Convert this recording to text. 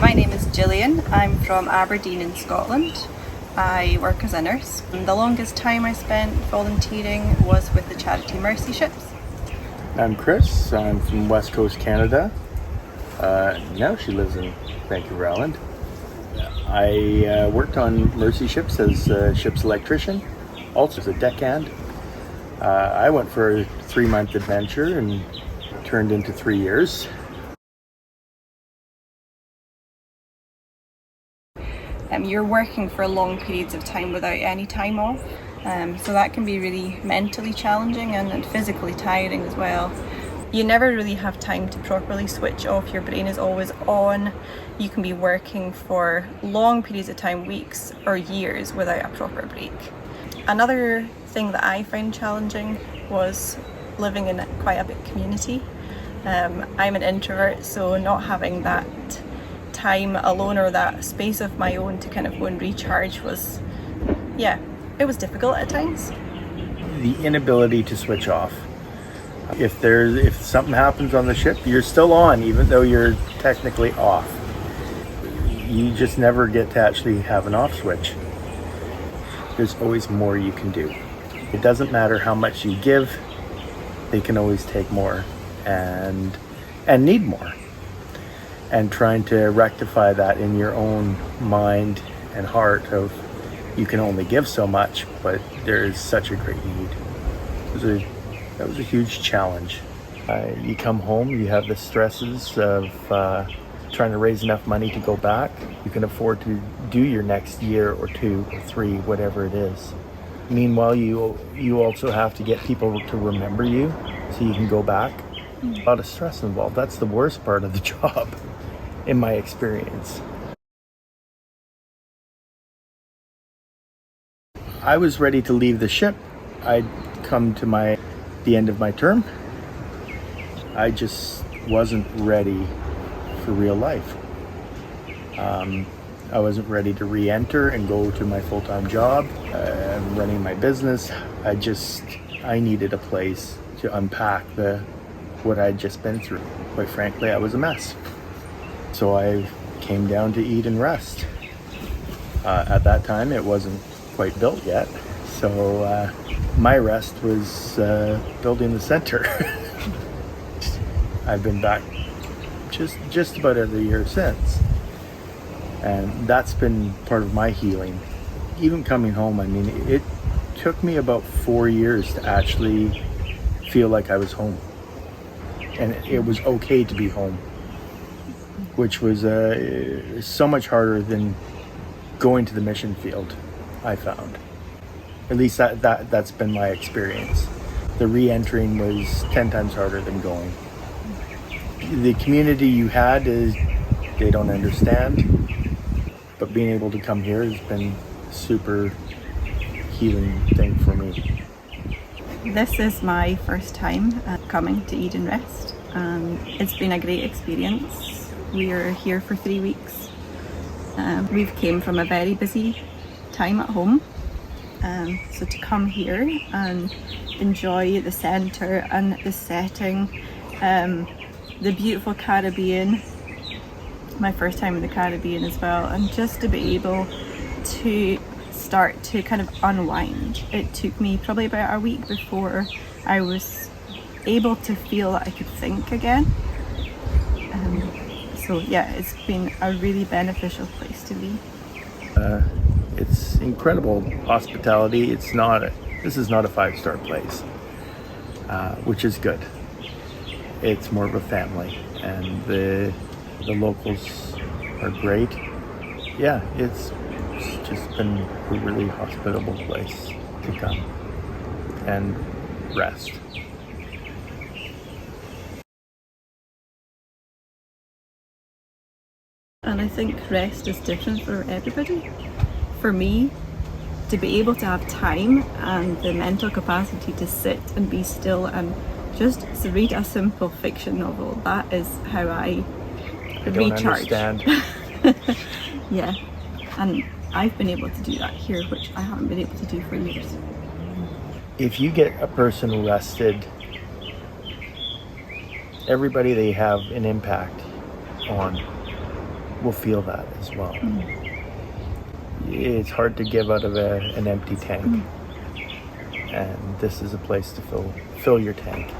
My name is Jillian. I'm from Aberdeen in Scotland. I work as a nurse. The longest time I spent volunteering was with the charity Mercy Ships. I'm Chris. I'm from West Coast Canada. Now she lives in Vancouver Island. I worked on Mercy Ships as a ship's electrician, also as a deckhand. I went for a 3-month adventure and turned into 3 years. You're working for long periods of time without any time off, so that can be really mentally challenging and physically tiring as well. You never really have time to properly switch off. Your brain is always on. You can be working for long periods of time, weeks or years, without a proper break. Another thing that I found challenging was living in quite a big community. I'm an introvert, so not having that time alone or that space of my own to kind of go and recharge was, it was difficult at times. The inability to switch off. If something happens on the ship, you're still on, even though you're technically off. You just never get to actually have an off switch. There's always more you can do. It doesn't matter how much you give, they can always take more and need more. And trying to rectify that in your own mind and heart of you can only give so much, but there is such a great need. That was a huge challenge. You come home, you have the stresses of trying to raise enough money to go back. You can afford to do your next year or 2 or 3, whatever it is. Meanwhile, you also have to get people to remember you so you can go back. A lot of stress involved. That's the worst part of the job, in my experience. I was ready to leave the ship. I'd come to the end of my term. I just wasn't ready for real life. I wasn't ready to re-enter and go to my full-time job, running my business. I needed a place to unpack what I'd just been through. Quite frankly, I was a mess. So I came down to eat and rest. At that time, it wasn't quite built yet. So my rest was building the center. I've been back just about every year since. And that's been part of my healing. Even coming home, I mean, it took me about 4 years to actually feel like I was home. And it was okay to be home, which was so much harder than going to the mission field, I found. At least that's been my experience. The re-entering was 10 times harder than going. The community you had they don't understand, but being able to come here has been a super healing thing for me. This is my first time coming to Eat and Rest, and it's been a great experience. We are here for 3 weeks. We've came from a very busy time at home, so to come here and enjoy the centre and the setting, the beautiful Caribbean, my first time in the Caribbean as well, and just to be able to start to kind of unwind. It took me probably about a week before I was able to feel that I could think again. So yeah, it's been a really beneficial place to be. It's incredible hospitality. This is not a 5-star place, which is good. It's more of a family, and the locals are great. Yeah, it's just been a really hospitable place to come and rest. And I think rest is different for everybody. For me, to be able to have time and the mental capacity to sit and be still and just read a simple fiction novel, that is how I recharge. Understand. Yeah, and I've been able to do that here, which I haven't been able to do for years. If you get a person rested, everybody they have an impact on will feel that as well. It's hard to give out of an empty tank, and this is a place to fill your tank.